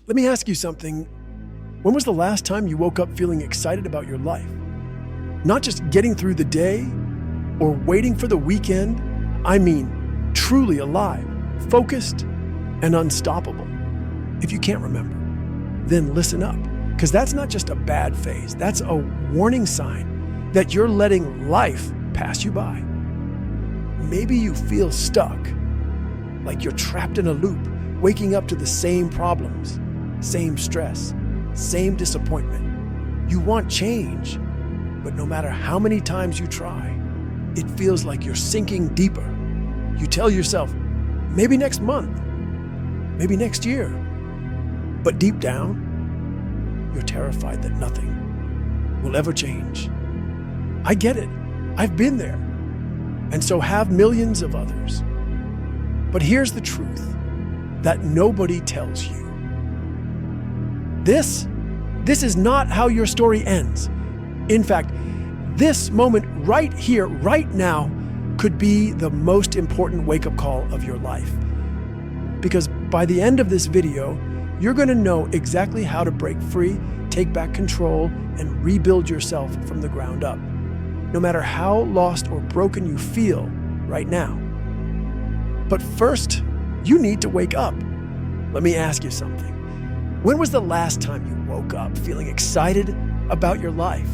Let me ask you something. When was the last time you woke up feeling excited about your life? Not just getting through the day or waiting for the weekend. I mean, truly alive, focused, and unstoppable. If you can't remember, then listen up, because that's not just a bad phase. That's a warning sign that you're letting life pass you by. Maybe you feel stuck, like you're trapped in a loop, waking up to the same problems, same stress, same disappointment. You want change, but no matter how many times you try, it feels like you're sinking deeper. You tell yourself, maybe next month, maybe next year. But deep down, you're terrified that nothing will ever change. I get it. I've been there. And so have millions of others. But here's the truth that nobody tells you. This is not how your story ends. In fact, this moment right here, right now, could be the most important wake-up call of your life. Because by the end of this video, you're going to know exactly how to break free, take back control, and rebuild yourself from the ground up, no matter how lost or broken you feel right now. But first, you need to wake up. Let me ask you something. When was the last time you woke up feeling excited about your life?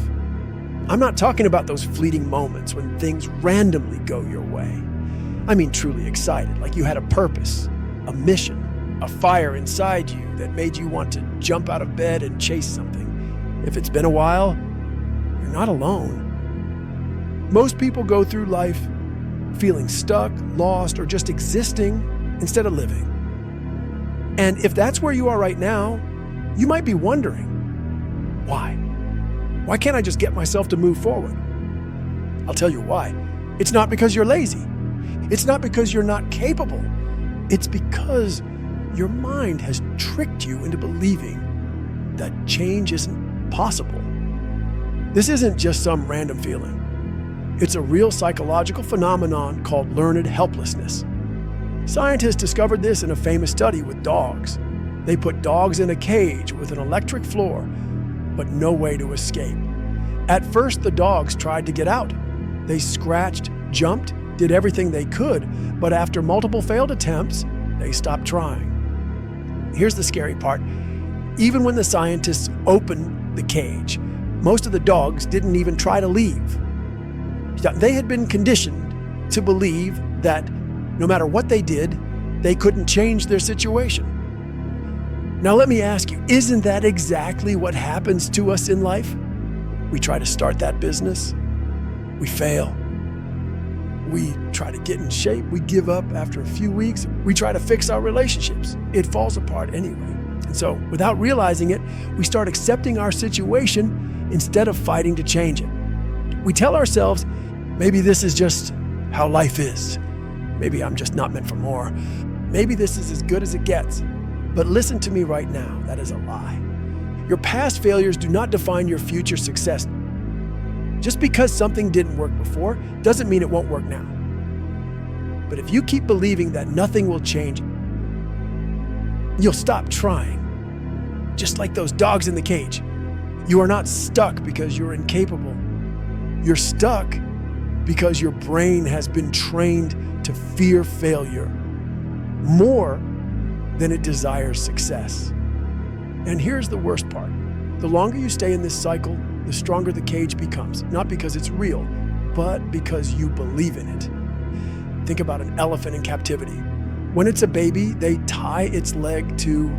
I'm not talking about those fleeting moments when things randomly go your way. I mean truly excited, like you had a purpose, a mission, a fire inside you that made you want to jump out of bed and chase something. If it's been a while, you're not alone. Most people go through life feeling stuck, lost, or just existing instead of living. And if that's where you are right now, you might be wondering, why? Why can't I just get myself to move forward? I'll tell you why. It's not because you're lazy. It's not because you're not capable. It's because your mind has tricked you into believing that change isn't possible. This isn't just some random feeling. It's a real psychological phenomenon called learned helplessness. Scientists discovered this in a famous study with dogs. They put dogs in a cage with an electric floor, but no way to escape. At first, the dogs tried to get out. They scratched, jumped, did everything they could, but after multiple failed attempts, they stopped trying. Here's the scary part. Even when the scientists opened the cage, most of the dogs didn't even try to leave. They had been conditioned to believe that no matter what they did, they couldn't change their situation. Now let me ask you, isn't that exactly what happens to us in life? We try to start that business, we fail. We try to get in shape, we give up after a few weeks. We try to fix our relationships. It falls apart anyway. And so, without realizing it, we start accepting our situation instead of fighting to change it. We tell ourselves, maybe this is just how life is. Maybe I'm just not meant for more. Maybe this is as good as it gets. But listen to me right now, that is a lie. Your past failures do not define your future success. Just because something didn't work before doesn't mean it won't work now. But if you keep believing that nothing will change, you'll stop trying. Just like those dogs in the cage. You are not stuck because you're incapable. You're stuck because your brain has been trained to fear failure more than it desires success. And here's the worst part. The longer you stay in this cycle, the stronger the cage becomes. Not because it's real, but because you believe in it. Think about an elephant in captivity. When it's a baby, they tie its leg to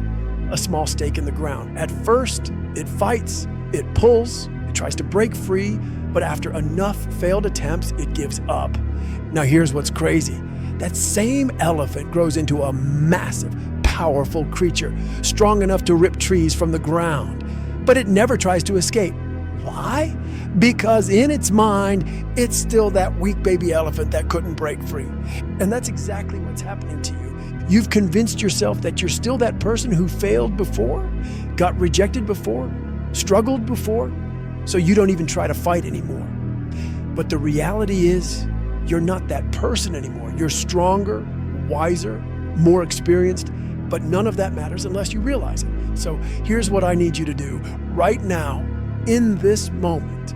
a small stake in the ground. At first, it fights, it pulls, it tries to break free, but after enough failed attempts, it gives up. Now here's what's crazy. That same elephant grows into a massive, powerful creature, strong enough to rip trees from the ground. But it never tries to escape. Why? Because in its mind, it's still that weak baby elephant that couldn't break free. And that's exactly what's happening to you. You've convinced yourself that you're still that person who failed before, got rejected before, struggled before, so you don't even try to fight anymore. But the reality is, you're not that person anymore. You're stronger, wiser, more experienced, but none of that matters unless you realize it. So here's what I need you to do. Right now, in this moment,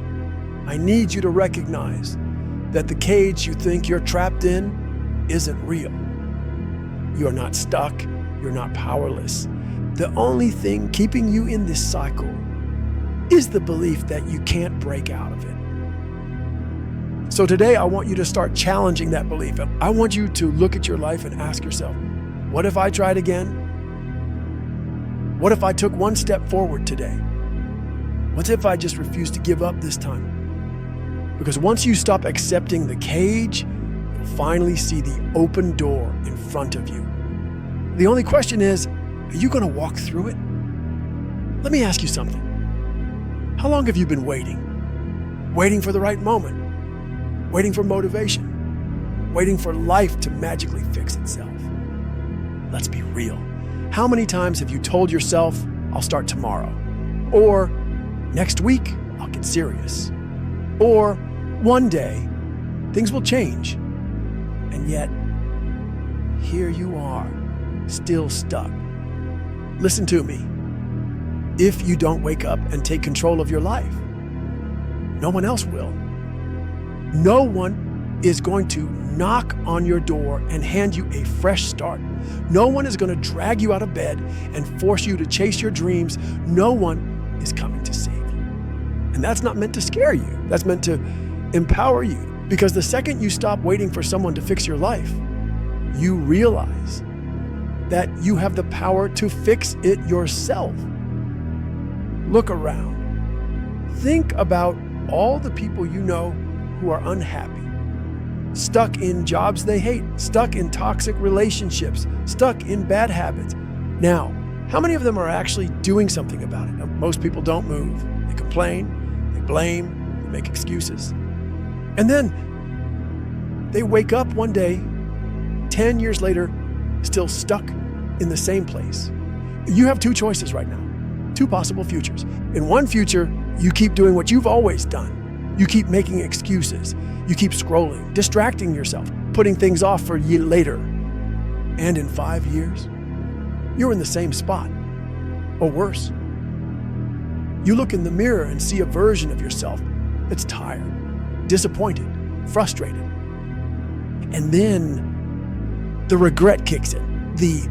I need you to recognize that the cage you think you're trapped in isn't real. You're not stuck. You're not powerless. The only thing keeping you in this cycle is the belief that you can't break out of it. So today, I want you to start challenging that belief. I want you to look at your life and ask yourself, what if I tried again? What if I took one step forward today? What if I just refused to give up this time? Because once you stop accepting the cage, you'll finally see the open door in front of you. The only question is, are you going to walk through it? Let me ask you something. How long have you been waiting? Waiting for the right moment? Waiting for motivation? Waiting for life to magically fix itself? Let's be real. How many times have you told yourself, I'll start tomorrow? Or next week, I'll get serious? Or one day, things will change. And yet, here you are, still stuck. Listen to me. If you don't wake up and take control of your life, no one else will. No one is going to knock on your door and hand you a fresh start. No one is going to drag you out of bed and force you to chase your dreams. No one is coming to save you. And that's not meant to scare you. That's meant to empower you. Because the second you stop waiting for someone to fix your life, you realize that you have the power to fix it yourself. Look around. Think about all the people you know who are unhappy, stuck in jobs they hate, stuck in toxic relationships, stuck in bad habits. Now, how many of them are actually doing something about it? Now, most people don't move. They complain, they blame, they make excuses. And then they wake up one day, 10 years later, still stuck in the same place. You have two choices right now, two possible futures. In one future, you keep doing what you've always done. You keep making excuses. You keep scrolling, distracting yourself, putting things off for later. And in 5 years, you're in the same spot, or worse. You look in the mirror and see a version of yourself that's tired, disappointed, frustrated. And then the regret kicks in. The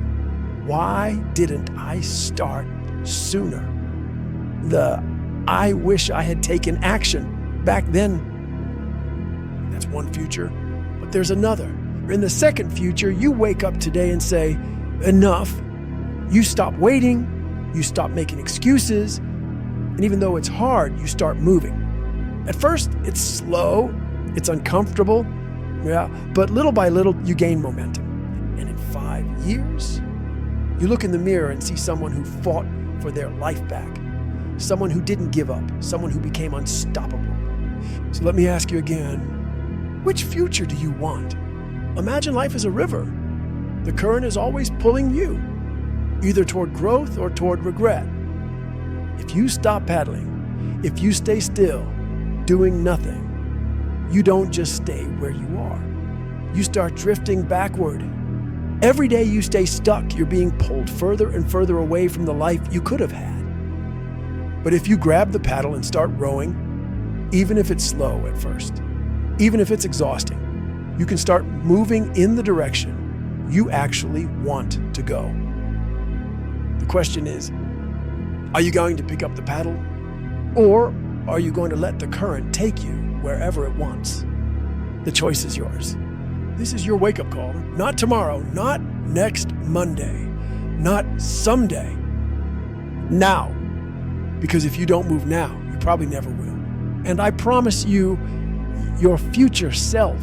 why didn't I start sooner? The I wish I had taken action back then. That's one future, but there's another. In the second future, you wake up today and say, enough. You stop waiting, you stop making excuses, and even though it's hard, you start moving. At first, it's slow, it's uncomfortable, but little by little, you gain momentum. And in 5 years, you look in the mirror and see someone who fought for their life back, someone who didn't give up, someone who became unstoppable. So let me ask you again, which future do you want? Imagine life as a river. The current is always pulling you, either toward growth or toward regret. If you stop paddling, if you stay still, doing nothing, you don't just stay where you are. You start drifting backward. Every day you stay stuck, you're being pulled further and further away from the life you could have had. But if you grab the paddle and start rowing, even if it's slow at first, even if it's exhausting, you can start moving in the direction you actually want to go. The question is, are you going to pick up the paddle, or are you going to let the current take you wherever it wants? The choice is yours. This is your wake-up call. Not tomorrow, not next Monday, not someday. Now. Because if you don't move now, you probably never will. And I promise you, your future self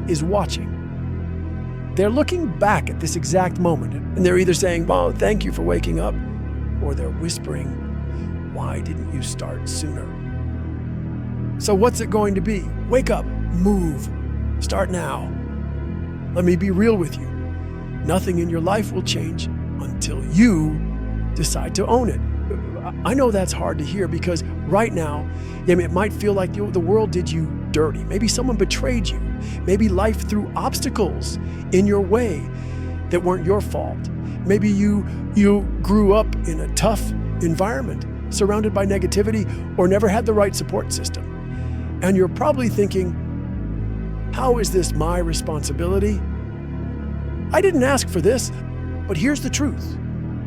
is watching. They're looking back at this exact moment, and they're either saying, well, thank you for waking up, or they're whispering, why didn't you start sooner? So what's it going to be? Wake up, move, start now. Let me be real with you. Nothing in your life will change until you decide to own it. I know that's hard to hear because right now, it might feel like the world did you dirty. Maybe someone betrayed you. Maybe life threw obstacles in your way that weren't your fault. Maybe you grew up in a tough environment, surrounded by negativity, or never had the right support system. And you're probably thinking, how is this my responsibility? I didn't ask for this, but here's the truth.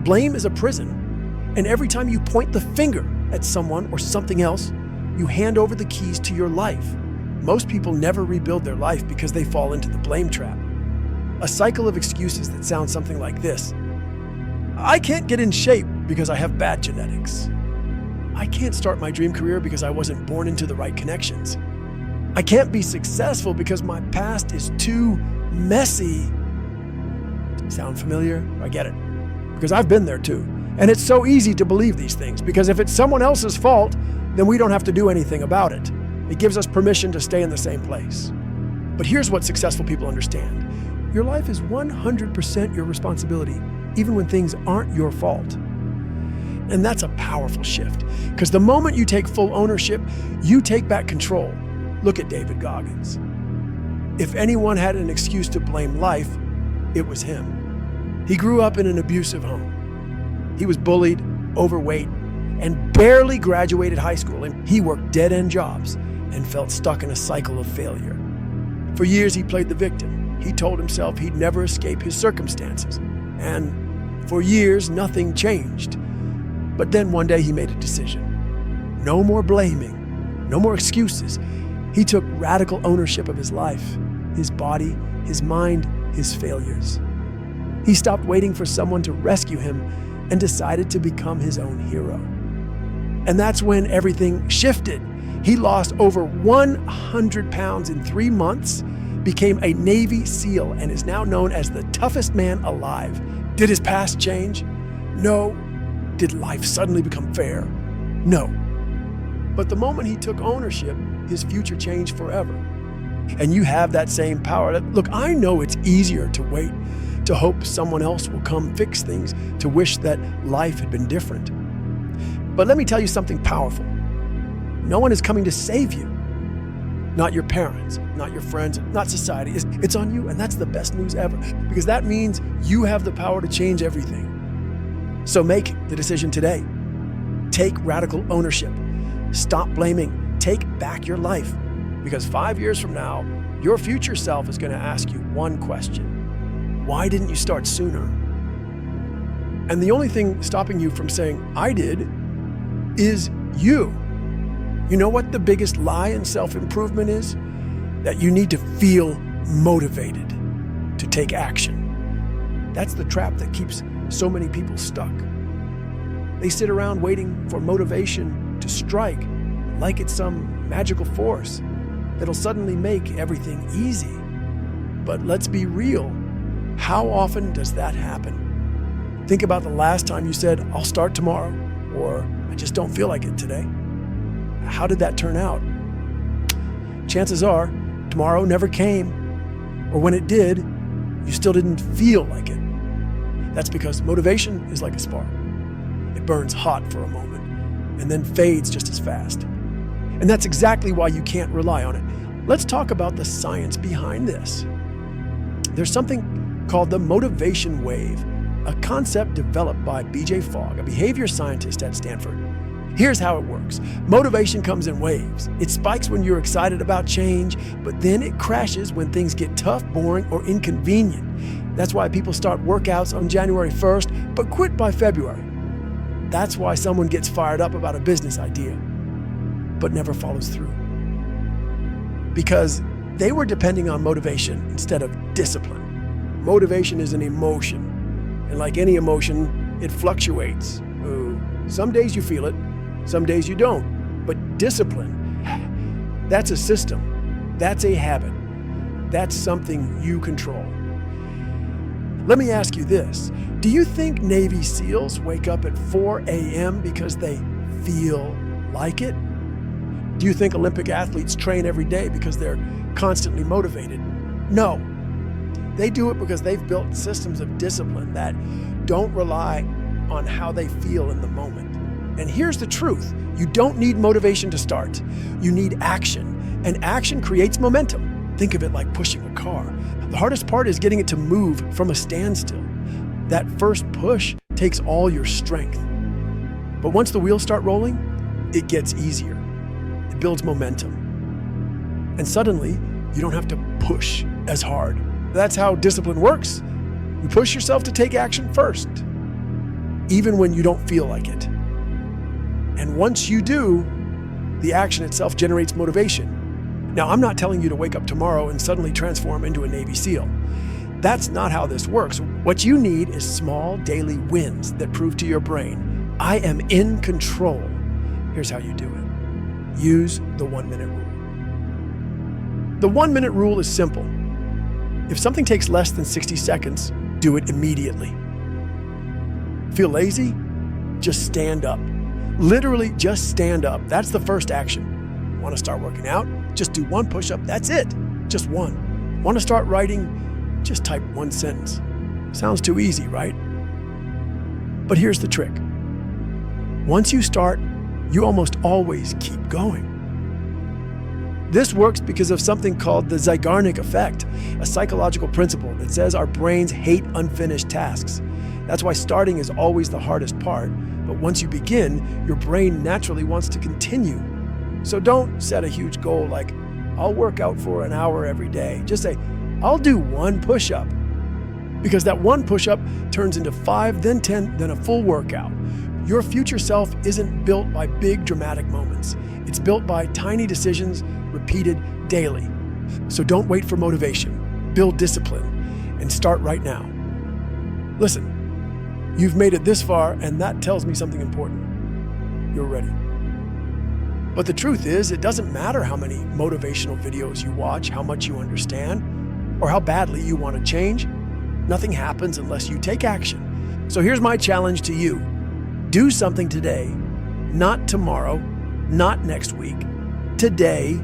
Blame is a prison, and every time you point the finger at someone or something else, you hand over the keys to your life. Most people never rebuild their life because they fall into the blame trap. A cycle of excuses that sounds something like this. I can't get in shape because I have bad genetics. I can't start my dream career because I wasn't born into the right connections. I can't be successful because my past is too messy. Sound familiar? I get it. Because I've been there too. And it's so easy to believe these things because if it's someone else's fault, then we don't have to do anything about it. It gives us permission to stay in the same place. But here's what successful people understand. Your life is 100% your responsibility, even when things aren't your fault. And that's a powerful shift, because the moment you take full ownership, you take back control. Look at David Goggins. If anyone had an excuse to blame life, it was him. He grew up in an abusive home. He was bullied, overweight, and barely graduated high school, and he worked dead-end jobs and felt stuck in a cycle of failure. For years, he played the victim. He told himself he'd never escape his circumstances. And for years, nothing changed. But then one day he made a decision. No more blaming, no more excuses. He took radical ownership of his life, his body, his mind, his failures. He stopped waiting for someone to rescue him and decided to become his own hero. And that's when everything shifted. He lost over 100 pounds in 3 months, became a Navy SEAL, and is now known as the toughest man alive. Did his past change? No. Did life suddenly become fair? No. But the moment he took ownership, his future changed forever. And you have that same power. Look, I know it's easier to wait, to hope someone else will come fix things, to wish that life had been different. But let me tell you something powerful. No one is coming to save you. Not your parents, not your friends, not society. It's on you, and that's the best news ever, because that means you have the power to change everything. So make the decision today. Take radical ownership. Stop blaming. Take back your life, because 5 years from now, your future self is going to ask you one question. Why didn't you start sooner? And the only thing stopping you from saying, I did, is you. You know what the biggest lie in self-improvement is? That you need to feel motivated to take action. That's the trap that keeps so many people stuck. They sit around waiting for motivation to strike, like it's some magical force that'll suddenly make everything easy. But let's be real. How often does that happen? Think about the last time you said, I'll start tomorrow, or I just don't feel like it today. How did that turn out? Chances are, tomorrow never came, or when it did, you still didn't feel like it. That's because motivation is like a spark. It burns hot for a moment, and then fades just as fast. And that's exactly why you can't rely on it. Let's talk about the science behind this. There's something called the motivation wave, a concept developed by B.J. Fogg, a behavior scientist at Stanford. Here's how it works. Motivation comes in waves. It spikes when you're excited about change, but then it crashes when things get tough, boring, or inconvenient. That's why people start workouts on January 1st, but quit by February. That's why someone gets fired up about a business idea, but never follows through. Because they were depending on motivation instead of discipline. Motivation is an emotion, and like any emotion, it fluctuates. Some days you feel it, some days you don't. But discipline, that's a system, that's a habit, that's something you control. Let me ask you this. Do you think Navy SEALs wake up at 4 a.m. because they feel like it? Do you think Olympic athletes train every day because they're constantly motivated? No. They do it because they've built systems of discipline that don't rely on how they feel in the moment. And here's the truth. You don't need motivation to start. You need action. And action creates momentum. Think of it like pushing a car. The hardest part is getting it to move from a standstill. That first push takes all your strength. But once the wheels start rolling, it gets easier. It builds momentum. And suddenly, you don't have to push as hard. That's how discipline works. You push yourself to take action first, even when you don't feel like it. And once you do, the action itself generates motivation. Now, I'm not telling you to wake up tomorrow and suddenly transform into a Navy SEAL. That's not how this works. What you need is small daily wins that prove to your brain, I am in control. Here's how you do it. Use the 1-minute rule. The 1-minute rule is simple. If something takes less than 60 seconds, do it immediately. Feel lazy? Just stand up. Literally just stand up. That's the first action. Want to start working out? Just do 1 push-up. That's it. Just 1. Want to start writing? Just type 1 sentence. Sounds too easy, right? But here's the trick. Once you start, you almost always keep going. This works because of something called the Zeigarnik effect, a psychological principle that says our brains hate unfinished tasks. That's why starting is always the hardest part, but once you begin, your brain naturally wants to continue. So don't set a huge goal like, I'll work out for an hour every day. Just say, I'll do 1 push-up. Because that 1 push-up turns into 5, then 10, then a full workout. Your future self isn't built by big dramatic moments. It's built by tiny decisions repeated daily. So don't wait for motivation. Build discipline and start right now. Listen, you've made it this far, and that tells me something important. You're ready. But the truth is, it doesn't matter how many motivational videos you watch, how much you understand, or how badly you want to change. Nothing happens unless you take action. So here's my challenge to you. Do something today, not tomorrow, not next week. Today,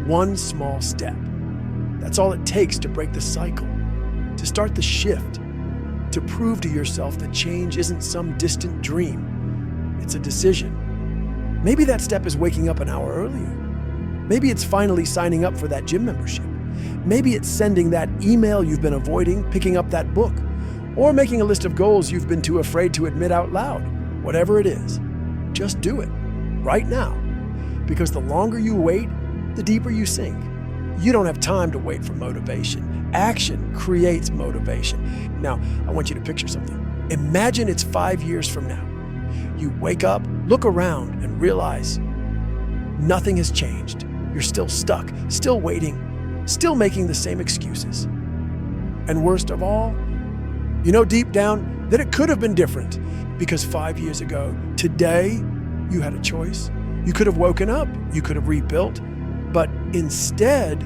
1 small step. That's all it takes to break the cycle, to start the shift, to prove to yourself that change isn't some distant dream. It's a decision. Maybe that step is waking up an hour earlier. Maybe it's finally signing up for that gym membership. Maybe it's sending that email you've been avoiding, picking up that book, or making a list of goals you've been too afraid to admit out loud. Whatever it is, just do it right now. Because the longer you wait, the deeper you sink. You don't have time to wait for motivation. Action creates motivation. Now, I want you to picture something. Imagine it's 5 years from now. You wake up, look around, and realize nothing has changed. You're still stuck, still waiting, still making the same excuses. And worst of all, you know deep down that it could have been different, because 5 years ago, today, you had a choice. You could have woken up, you could have rebuilt, but instead,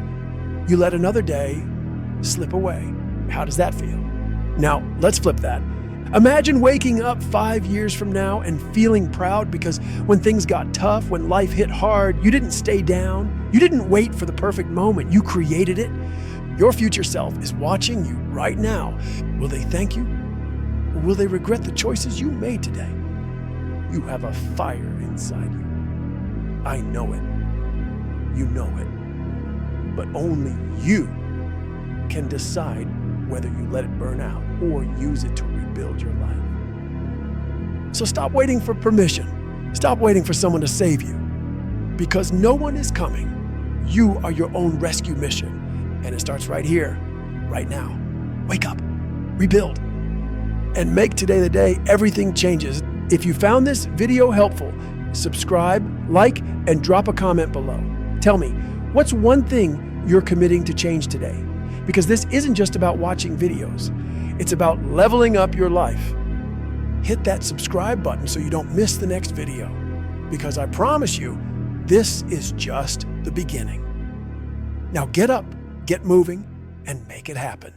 you let another day slip away. How does that feel? Now, let's flip that. Imagine waking up 5 years from now and feeling proud because when things got tough, when life hit hard, you didn't stay down. You didn't wait for the perfect moment. You created it. Your future self is watching you right now. Will they thank you? Or will they regret the choices you made today? You have a fire inside you. I know it. You know it. But only you can decide whether you let it burn out or use it to rebuild your life. So stop waiting for permission. Stop waiting for someone to save you. Because no one is coming. You are your own rescue mission. And it starts right here, right now. Wake up, rebuild, and make today the day everything changes. If you found this video helpful, subscribe, like, and drop a comment below. Tell me, what's one thing you're committing to change today? Because this isn't just about watching videos. It's about leveling up your life. Hit that subscribe button so you don't miss the next video. Because I promise you, this is just the beginning. Now get up, get moving, and make it happen.